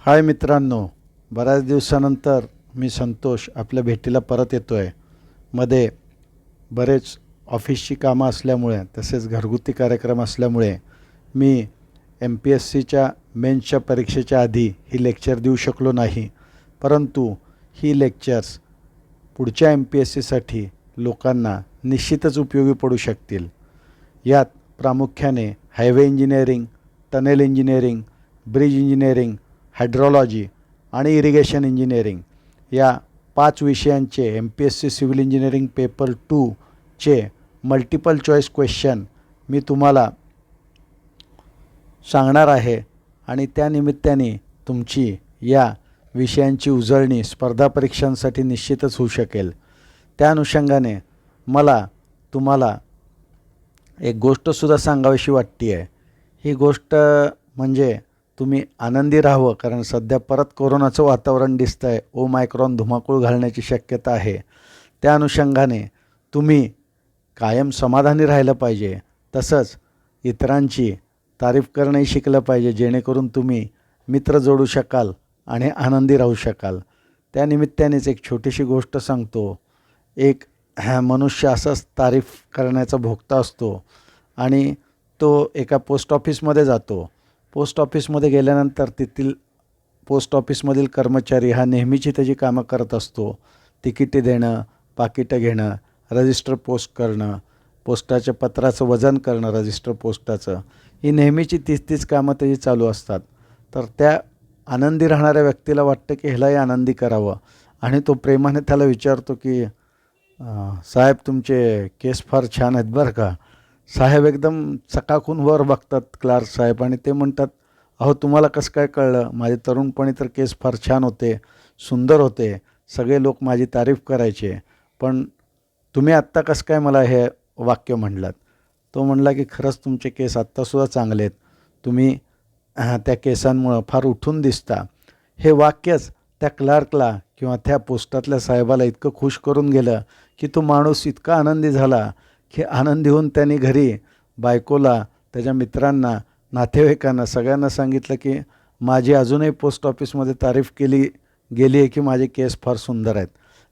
हाय मित्रांनो, बऱ्याच दिवसानंतर मी संतोष आपल्या भेटीला परत येतो आहे. मध्ये बरेच ऑफिसची कामं असल्यामुळे तसेच घरगुती कार्यक्रम असल्यामुळे मी MPSCच्या मेन्सच्या परीक्षेच्या आधी ही लेक्चर देऊ शकलो नाही. परंतु ही लेक्चर्स पुढच्या MPSCसाठी लोकांना निश्चितच उपयोगी पडू शकतील. यात प्रामुख्याने highway engineering, tunnel engineering, bridge engineering, hydrology आणि इरिगेशन इंजिनिअरिंग या 5 विषयांचे MPSC सिव्हिल इंजिनिअरिंग पेपर 2चे मल्टिपल चॉईस क्वेश्चन मी तुम्हाला सांगणार आहे आणि त्यानिमित्ताने तुमची या विषयांची उजळणी स्पर्धा परीक्षांसाठी निश्चितच होऊ शकेल. त्या अनुषंगाने मला तुम्हाला एक गोष्टसुद्धा सांगावीशी वाटते आहे. ही गोष्ट म्हणजे तुम्ही आनंदी राहावं, कारण सध्या परत कोरोनाचं वातावरण दिसतं आहे. ओमायक्रॉन धुमाकूळ घालण्याची शक्यता आहे. त्या अनुषंगाने तुम्ही कायम समाधानी राहिलं पाहिजे. तसंच इतरांची तारीफ करणंही शिकलं पाहिजे, जेणेकरून तुम्ही मित्र जोडू शकाल आणि आनंदी राहू शकाल. त्यानिमित्तानेच एक छोटीशी गोष्ट सांगतो. एक मनुष्य असाच तारीफ करण्याचा भोक्ता असतो आणि तो एका पोस्ट ऑफिसमध्ये जातो. पोस्ट ऑफिसमध्ये गेल्यानंतर तेथील पोस्ट ऑफिसमधील कर्मचारी हा नेहमीची त्याची कामं करत असतो. तिकिटे देणं, पाकिटं घेणं, रजिस्टर पोस्ट करणं, पोस्टाच्या पत्राचं वजन करणं, रजिस्टर पोस्टाचं, ही नेहमीची तीच कामं त्याची चालू असतात. तर त्या आनंदी राहणाऱ्या व्यक्तीला वाटतं की ह्यालाही आनंदी करावं आणि तो प्रेमाने त्याला विचारतो की साहेब तुमचे केस फार छान आहेत बरं का. साहेब एकदम चकाकून वर बघतात क्लार्क साहेब आणि ते म्हणतात, अहो तुम्हाला कसं काय कळलं? माझे तरुणपणी तर केस फार छान होते, सुंदर होते, सगळे लोक माझी तारीफ करायचे, पण तुम्ही आत्ता कसं काय मला हे वाक्य म्हणलात? तो म्हणला की खरंच तुमचे केस आत्तासुद्धा चांगले आहेत, तुम्ही त्या केसांमुळं फार उठून दिसता. हे वाक्यच त्या क्लार्कला किंवा त्या पोस्टातल्या साहेबाला इतकं खुश करून गेलं की तो माणूस इतका आनंदी झाला की आनंदी होऊन त्यांनी घरी बायकोला, त्याच्या मित्रांना, नातेवाईकांना सगळ्यांना सांगितलं की माझी अजूनही पोस्ट ऑफिसमध्ये तारीफ केली गेली आहे की माझे केस फार सुंदर आहेत.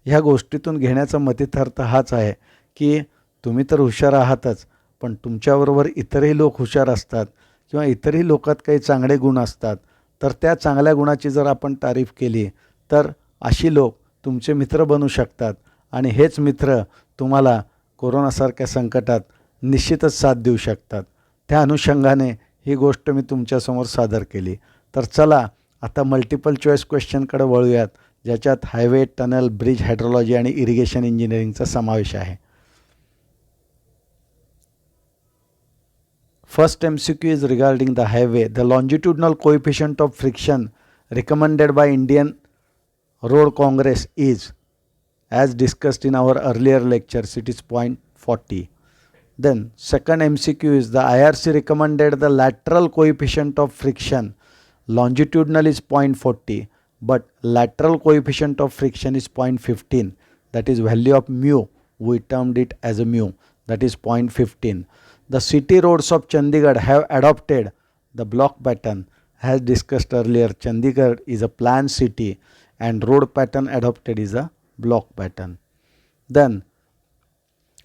ह्या गोष्टीतून घेण्याचा मतितार्थ हाच आहे की तुम्ही तर हुशार आहातच, पण तुमच्याबरोबर इतरही लोक हुशार असतात किंवा इतरही लोकात काही चांगले गुण असतात. तर त्या चांगल्या गुणाची जर आपण तारीफ केली तर अशी लोक तुमचे मित्र बनू शकतात आणि हेच मित्र तुम्हाला कोरोनासारख्या संकटात निश्चितच साथ देऊ शकतात. त्या अनुषंगाने ही गोष्ट मी तुमच्यासमोर सादर केली. तर चला आता मल्टिपल चॉईस क्वेश्चनकडे वळूयात, ज्याच्यात हायवे, टनल, ब्रिज, हायड्रोलॉजी आणि इरिगेशन इंजिनिअरिंगचा समावेश आहे. First MCQ is regarding the highway. The longitudinal coefficient of friction recommended by Indian Road Congress is, as discussed in our earlier lectures, it is 0.40. Then second MCQ is the IRC recommended the lateral coefficient of friction. Longitudinal is 0.40, but lateral coefficient of friction is 0.15. That is value of mu. We termed it as a mu. That is 0.15. The city roads of Chandigarh have adopted the block pattern. As discussed earlier, Chandigarh is a planned city and road pattern adopted is a block pattern. Then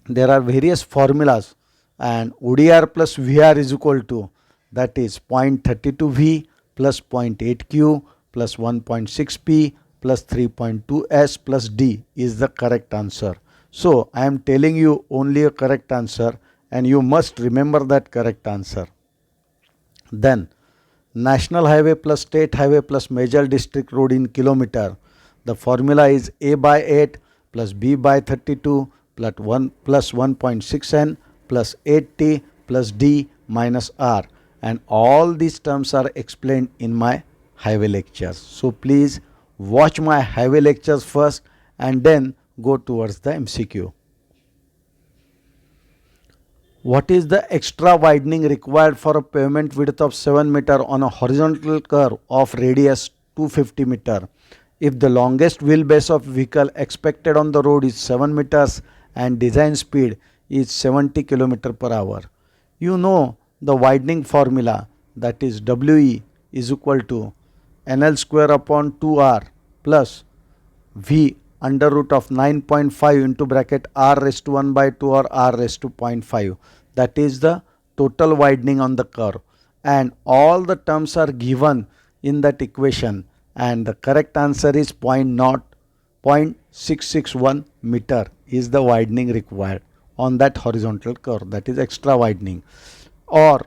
there are various formulas, and ODR plus VR is equal to, that is 0.32V plus 0.8Q plus 1.6P plus 3.2S plus D is the correct answer. So I am telling you only a correct answer and you must remember that correct answer. Then national highway plus state highway plus major district road in kilometer. The formula is A by 8 plus B by 32 plus 1.6N plus 8T plus D minus R, and all these terms are explained in my highway lectures. So please watch my highway lectures first and then go towards the MCQ. What is the extra widening required for a pavement width of 7 meter on a horizontal curve of radius 250 meter if the longest wheelbase of vehicle expected on the road is 7 meters and design speed is 70 km per hour? You know the widening formula, that is WE is equal to NL square upon 2R plus V under root of 9.5 into bracket R raised to 1 by 2 or R raised to 0.5. That is the total widening on the curve, and all the terms are given in that equation, and the correct answer is 0.661 meter is the widening required on that horizontal curve, that is extra widening. Or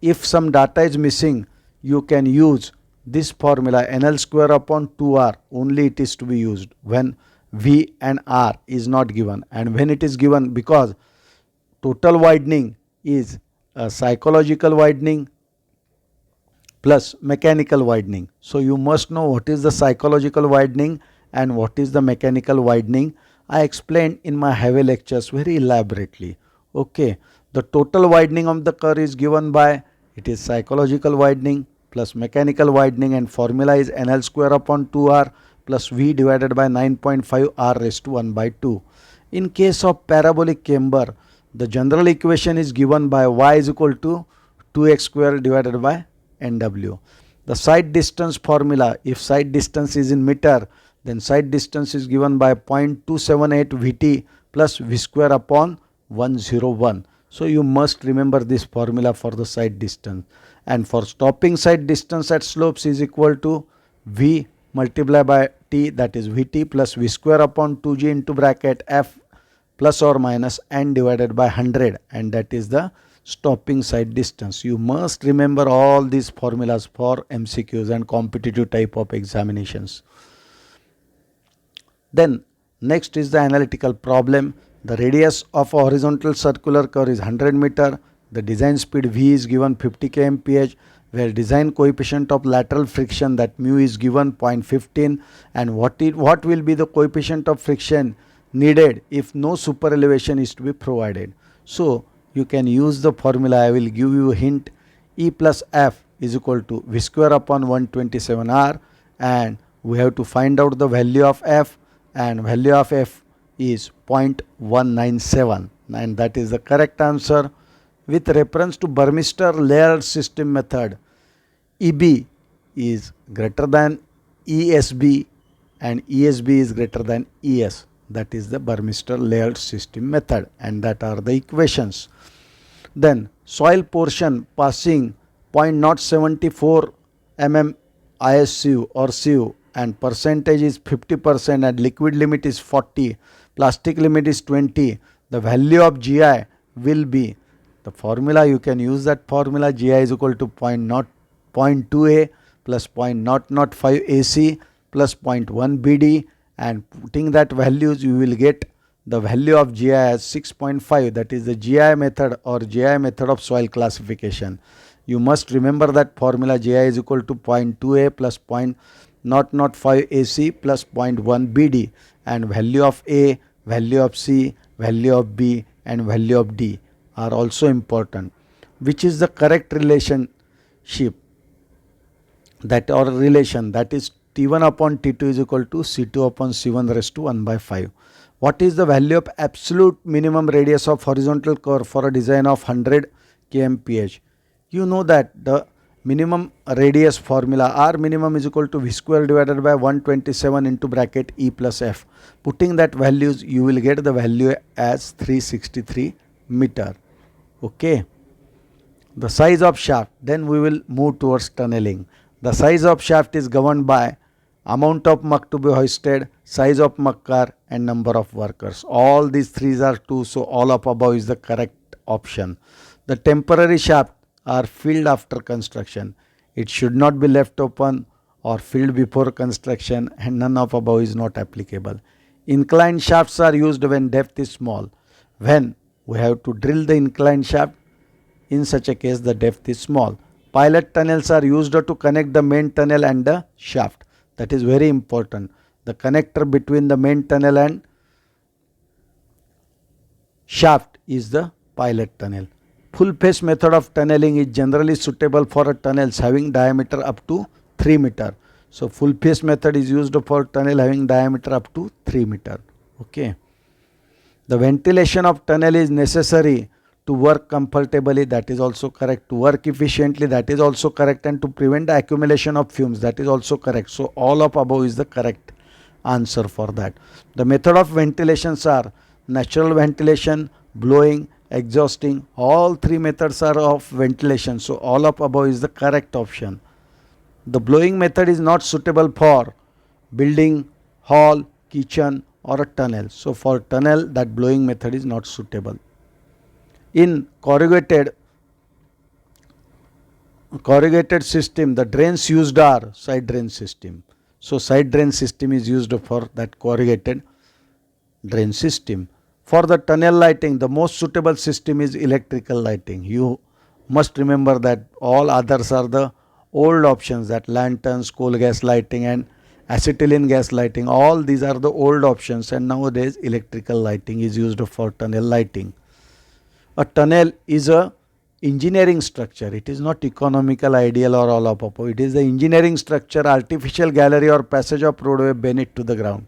if some data is missing, you can use this formula NL square upon 2R, only it is to be used when V and R is not given, and when it is given, because total widening is a psychological widening plus mechanical widening. So you must know what is the psychological widening and what is the mechanical widening. I explained in my highway lectures very elaborately. Okay, the total widening of the curve is given by, it is psychological widening plus mechanical widening, and formula is NL square upon 2R plus V divided by 9.5 R raised to 1 by 2. In case of parabolic camber, the general equation is given by y is equal to 2x square divided by NW. The side distance formula, if side distance is in meter, then side distance is given by 0.278 Vt plus V square upon 101. So you must remember this formula for the side distance. And for stopping side distance at slopes is equal to V multiplied by T, that is Vt plus V square upon 2g into bracket F plus or minus n divided by 100, and that is the stopping side distance. You must remember all these formulas for MCQs and competitive type of examinations. Then next is the analytical problem. The radius of a horizontal circular curve is 100 meter. The design speed V is given 50 kmph, where design coefficient of lateral friction, that mu, is given 0.15, and what will be the coefficient of friction needed if no super elevation is to be provided. So you can use the formula. I will give you a hint. E plus F is equal to V square upon 127R, and we have to find out the value of F, and value of F is 0.197, and that is the correct answer. With reference to Burmester layered system method, EB is greater than ESB and ESB is greater than ES. That is the Burmester layered system method, and that are the equations. Then soil portion passing 0.074 mm IS sieve or sieve, and percentage is 50%, and liquid limit is 40, plastic limit is 20. The value of GI will be, the formula you can use that formula, GI is equal to 0.2A plus 0.005 AC plus 0.1 BD, and putting that values you will get the value of GI as 6.5, that is the GI method or GI method of soil classification. You must remember that formula. GI is equal to 0.2A plus 0.005 AC plus 0.1 BD, and value of A, value of C, value of B and value of D are also important. Which is the correct relationship, that or relation, that is T1 upon T2 is equal to C2 upon C1 raised to 1 by 5. What is the value of absolute minimum radius of horizontal curve for a design of 100 kmph? You know that the minimum radius formula, R minimum is equal to V square divided by 127 into bracket E plus F. Putting that values, you will get the value as 363 meter. Okay. The size of shaft, then we will move towards tunneling. The size of shaft is governed by amount of muck to be hoisted, size of muck car and number of workers. All these three are true, so all of above is the correct option. The temporary shaft are filled after construction. It should not be left open or filled before construction, and none of above is not applicable. Inclined shafts are used when depth is small. When we have to drill the inclined shaft, in such a case the depth is small. Pilot tunnels are used to connect the main tunnel and the shaft. That is very important. The connector between the main tunnel and shaft is the pilot tunnel. Full face method of tunneling is generally suitable for tunnels having diameter up to 3 meter. So full face method is used for tunnel having diameter up to 3 meter. Okay. The ventilation of tunnel is necessary to work comfortably, that is also correct. To work efficiently, that is also correct. And to prevent the accumulation of fumes, that is also correct. So all of above is the correct answer for that. The method of ventilations are natural ventilation, blowing, exhausting. All three methods are of ventilation. So all of above is the correct option. The blowing method is not suitable for building, hall, kitchen or a tunnel. So for tunnel, that blowing method is not suitable. In corrugated system, the drains used are side drain system. So side drain system is used for that corrugated drain system. For the tunnel lighting, the most suitable system is electrical lighting. You must remember that all others are the old options, that lanterns, coal gas lighting and acetylene gas lighting. All these are the old options, and nowadays electrical lighting is used for tunnel lighting. A tunnel is a engineering structure. It is not economical, ideal or all of above. It is the engineering structure, artificial gallery or passage of roadway beneath to the ground.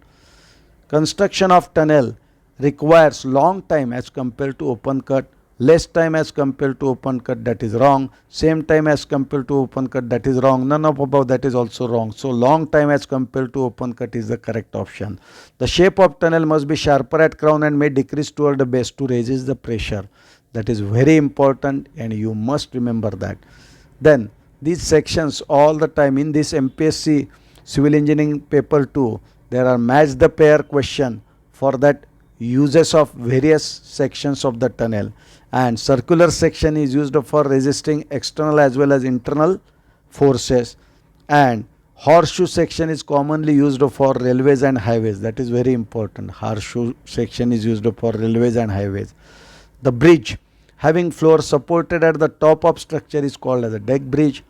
Construction of tunnel requires long time as compared to open cut, less time as compared to open cut, that is wrong. Same time as compared to open cut, that is wrong. None of above, that is also wrong. So long time as compared to open cut is the correct option. The shape of tunnel must be sharper at crown and may decrease toward the base to resist the pressure. That is very important and you must remember that. Then these sections all the time in this MPSC Civil Engineering paper 2, there are match the pair question for that uses of various sections of the tunnel, and circular section is used for resisting external as well as internal forces, and horseshoe section is commonly used for railways and highways. That is very important. Horseshoe section is used for railways and highways. The bridge having floor supported at the top of structure is called as a deck bridge.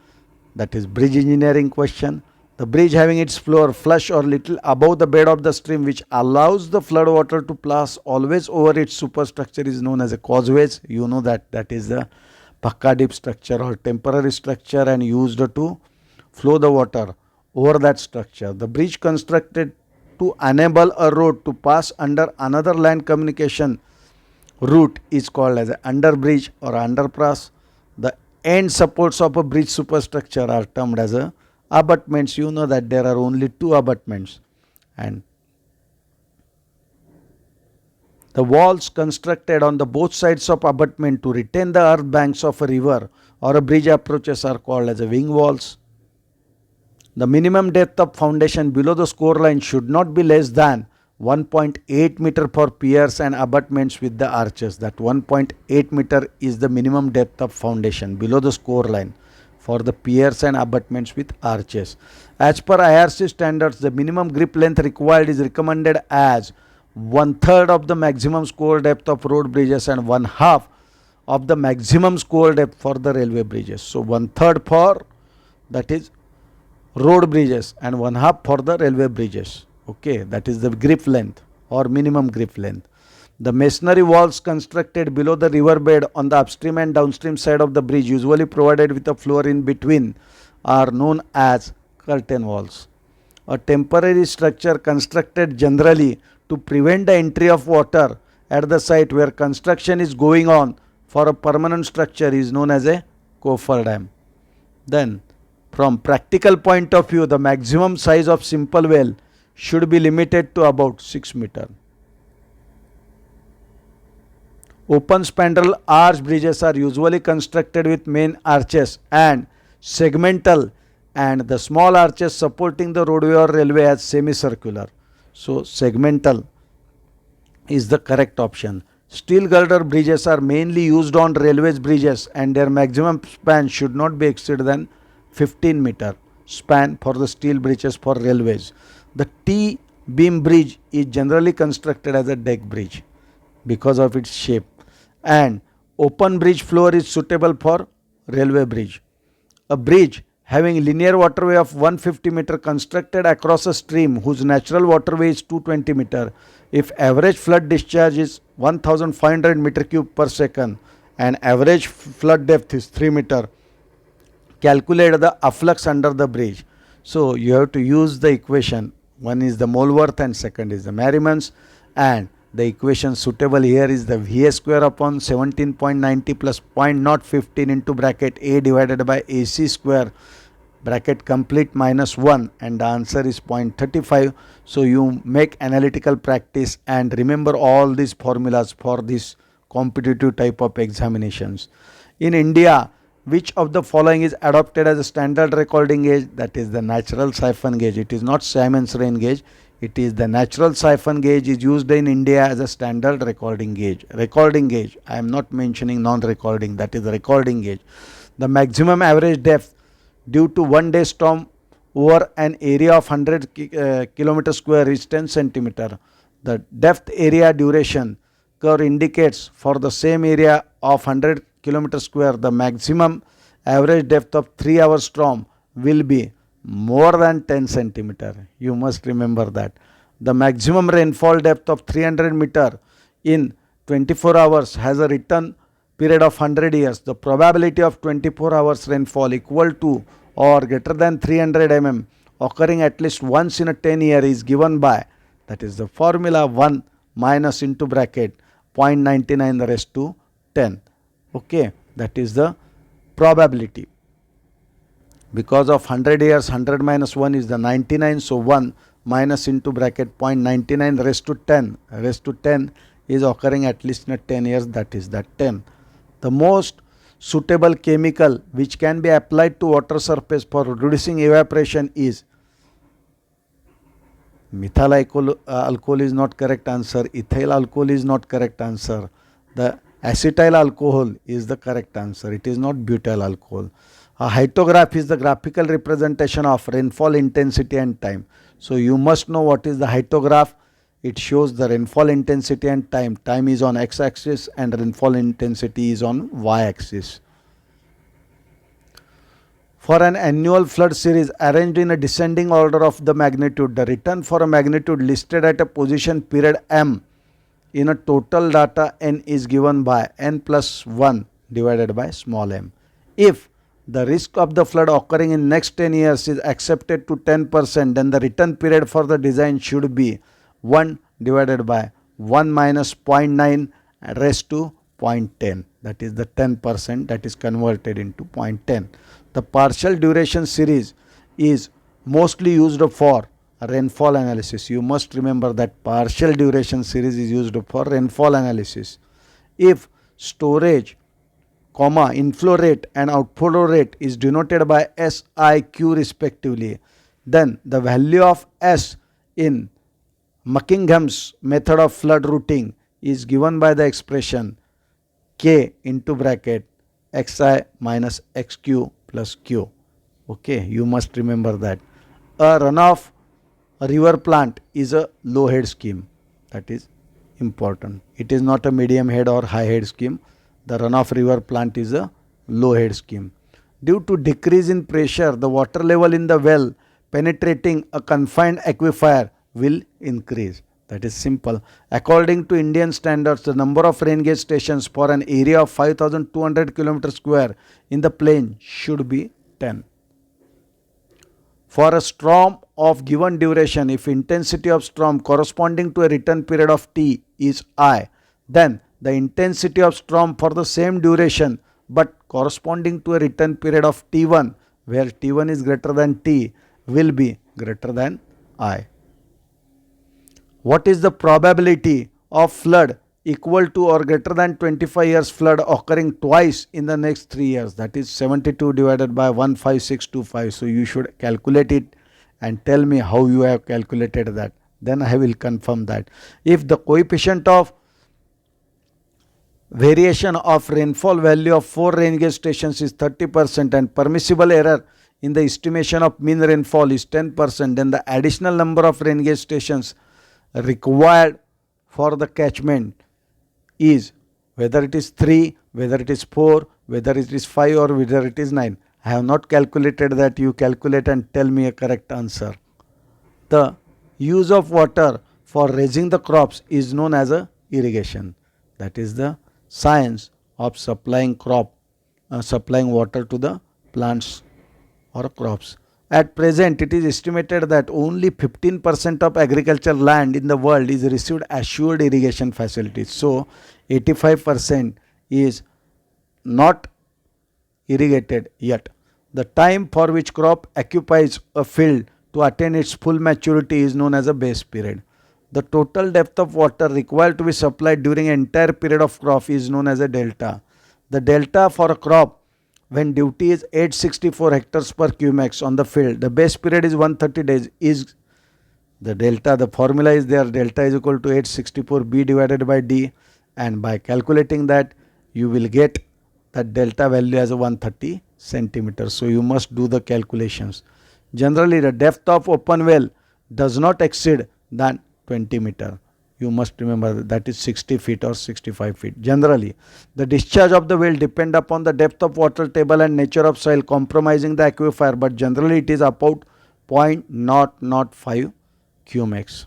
That is bridge engineering question. The bridge having its floor flush or little above the bed of the stream, which allows the flood water to pass always over its superstructure, is known as a causeways. You know that is the pakka dip structure or temporary structure and used to flow the water over that structure. The bridge constructed to enable a road to pass under another land communication route is called as an underbridge or underpass. The end supports of a bridge superstructure are termed as a abutments. You know that there are only two abutments, and the walls constructed on the both sides of abutment to retain the earth banks of a river or a bridge approaches are called as a wing walls. The minimum depth of foundation below the score line should not be less than 1.8 meter for piers and abutments with the arches. That 1.8 meter is the minimum depth of foundation below the score line for the piers and abutments with arches. As per IRC standards, the minimum grip length required is recommended as 1/3 of the maximum score depth of road bridges and 1/2 of the maximum score depth for the railway bridges. So 1/3 for that is road bridges and 1/2 for the railway bridges. Okay, that is the grip length or minimum grip length. The masonry walls constructed below the river bed on the upstream and downstream side of the bridge, usually provided with a floor in between, are known as curtain walls. A temporary structure constructed generally to prevent the entry of water at the site where construction is going on for a permanent structure is known as a cofferdam. Then, from practical point of view, the maximum size of simple well should be limited to about 6 meters. Open spandrel arch bridges are usually constructed with main arches and segmental, and the small arches supporting the roadway or railway as semicircular. So segmental is the correct option. Steel girder bridges are mainly used on railways bridges and their maximum span should not be exceeded than 15 meter span for the steel bridges for railways. The T-beam bridge is generally constructed as a deck bridge because of its shape, and open bridge floor is suitable for railway bridge. A bridge having linear waterway of 150 meter constructed across a stream whose natural waterway is 220 meter. If average flood discharge is 1500 meter cube per second and average flood depth is 3 meter, calculate the afflux under the bridge. So you have to use the equation. One is the Molworth and second is the Merriman's, and the equation suitable here is the VA square upon 17.90 plus 0.015 into bracket A divided by AC square bracket complete minus 1, and the answer is 0.35. So you make analytical practice and remember all these formulas for this competitive type of examinations. In India, which of the following is adopted as a standard recording gauge? That is the natural siphon gauge. It is not Siemens rain gauge. It is the natural siphon gauge is used in India as a standard recording gauge. Recording gauge. I am not mentioning non-recording. That is the recording gauge. The maximum average depth due to one day storm over an area of 100 kilometer square is 10 centimeter. The depth area duration curve indicates for the same area of 100 kilometer square, the maximum average depth of 3 hour storm will be more than 10 centimeter. You must remember that. The maximum rainfall depth of 300 meter in 24 hours has a return period of 100 years. The probability of 24 hours rainfall equal to or greater than 300 mm occurring at least once in a 10 year is given by, that is the formula 1 minus into bracket 0.99 raised to 10. Okay, that is the probability. Because of 100 years, 100 minus 1 is the 99. So 1 minus into bracket 0.99 raised to 10. Raised to 10 is occurring at least in 10 years. That is that 10. The most suitable chemical which can be applied to water surface for reducing evaporation is methyl alcohol is not correct answer. Ethyl alcohol is not correct answer. The acetyl alcohol is the correct answer. It is not butyl alcohol. A hydrograph is the graphical representation of rainfall intensity and time. So you must know what is the hydrograph. It shows the rainfall intensity and time. Time is on x-axis and rainfall intensity is on y-axis. For an annual flood series arranged in a descending order of the magnitude, the return for a magnitude listed at a position period m in a total data n is given by n plus 1 divided by small m. If the risk of the flood occurring in next 10 years is accepted to 10%, then the return period for the design should be 1 divided by 1 minus 0.9 raised to 0.10. That is the 10% that is converted into 0.10. The partial duration series is mostly used for rainfall analysis. You must remember that partial duration series is used for rainfall analysis. If storage, inflow rate and outflow rate is denoted by SIQ respectively, then the value of S in Buckingham's method of flood routing is given by the expression K into bracket XI minus XQ plus Q. Okay, you must remember that. A runoff river plant is a low head scheme. That is important. It is not a medium head or high head scheme. The runoff river plant is a low head scheme. Due to decrease in pressure, the water level in the well penetrating a confined aquifer will increase. That is simple. According to Indian standards, the number of rain gauge stations for an area of 5,200 km square in the plain should be 10. For a storm of given duration, if intensity of storm corresponding to a return period of T is I, then the intensity of storm for the same duration but corresponding to a return period of T1, where T1 is greater than T, will be greater than I. What is the probability of flood equal to or greater than 25 years flood occurring twice in the next 3 years? That is 72 divided by 15625. So you should calculate it and tell me how you have calculated that. Then I will confirm that. If the coefficient of variation of rainfall value of 4 rain gauge stations is 30% and permissible error in the estimation of mean rainfall is 10%, then the additional number of rain gauge stations required for the catchment is whether it is 3, whether it is 4, whether it is 5 or whether it is 9. I have not calculated that. You calculate and tell me a correct answer. The use of water for raising the crops is known as a irrigation. That is the science of supplying water to the plants or crops. At present, it is estimated that only 15% of agricultural land in the world is received assured irrigation facilities. So, 85% is not irrigated yet. The time for which crop occupies a field to attain its full maturity is known as a base period. The total depth of water required to be supplied during an entire period of crop is known as a delta. The delta for a crop when duty is 864 hectares per cumex on the field, the base period is 130 days, is the delta. The formula is there, delta is equal to 864 B divided by D, and by calculating that you will get that delta value as a 130 centimeters. So you must do the calculations. Generally, the depth of open well does not exceed than 20 meter. You must remember that is 60 feet or 65 feet. Generally, the discharge of the well depend upon the depth of water table and nature of soil compromising the aquifer, but generally it is about 0.005 cumex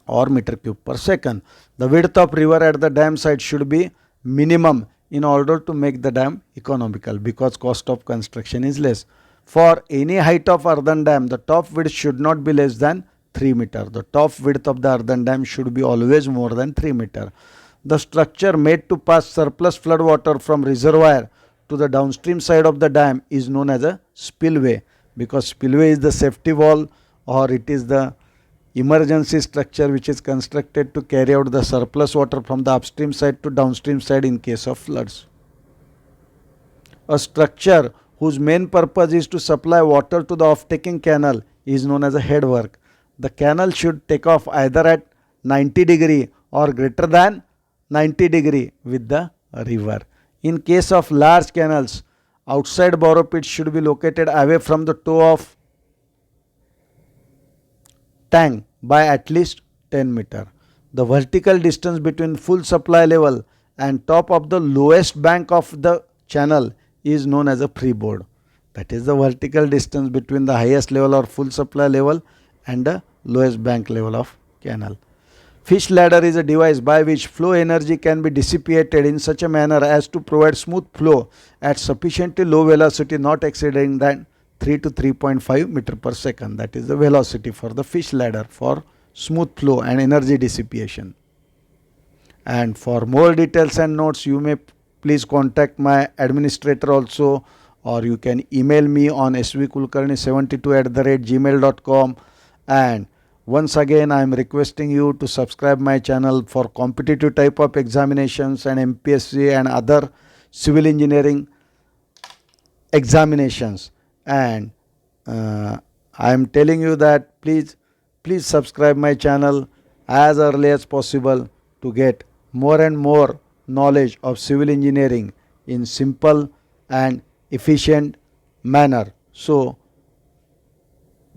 or meter cube per second. The width of river at the dam site should be minimum in order to make the dam economical, because cost of construction is less. For any height of earthen dam, the top width should not be less than 3 meter. The top width of the earthen dam should be always more than 3 meter. The structure made to pass surplus flood water from reservoir to the downstream side of the dam is known as a spillway, because spillway is the safety wall, or it is the emergency structure which is constructed to carry out the surplus water from the upstream side to downstream side in case of floods. A structure whose main purpose is to supply water to the off-taking canal is known as a headwork. The canal should take off either at 90 degree or greater than 90 degree with the river. In case of large canals, outside borrow pits should be located away from the toe of tank by at least 10 meter. The vertical distance between full supply level and top of the lowest bank of the channel is known as a freeboard. That is the vertical distance between the highest level or full supply level and the lowest bank level of canal. Fish ladder is a device by which flow energy can be dissipated in such a manner as to provide smooth flow at sufficiently low velocity not exceeding than 3 to 3.5 meter per second. That is the velocity for the fish ladder for smooth flow and energy dissipation. And for more details and notes, you may please contact my administrator also, or you can email me on svkulkarni72@gmail.com. And once again, I am requesting you to subscribe my channel for competitive type of examinations and MPSC and other civil engineering examinations. And I am telling you that please subscribe my channel as early as possible to get more and more knowledge of civil engineering in simple and efficient manner. So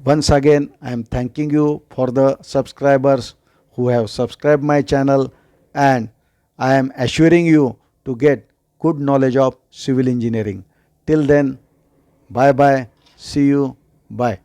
once again, I am thanking you for the subscribers who have subscribed my channel, and I am assuring you to get good knowledge of civil engineering. Till then, bye bye, see you, bye.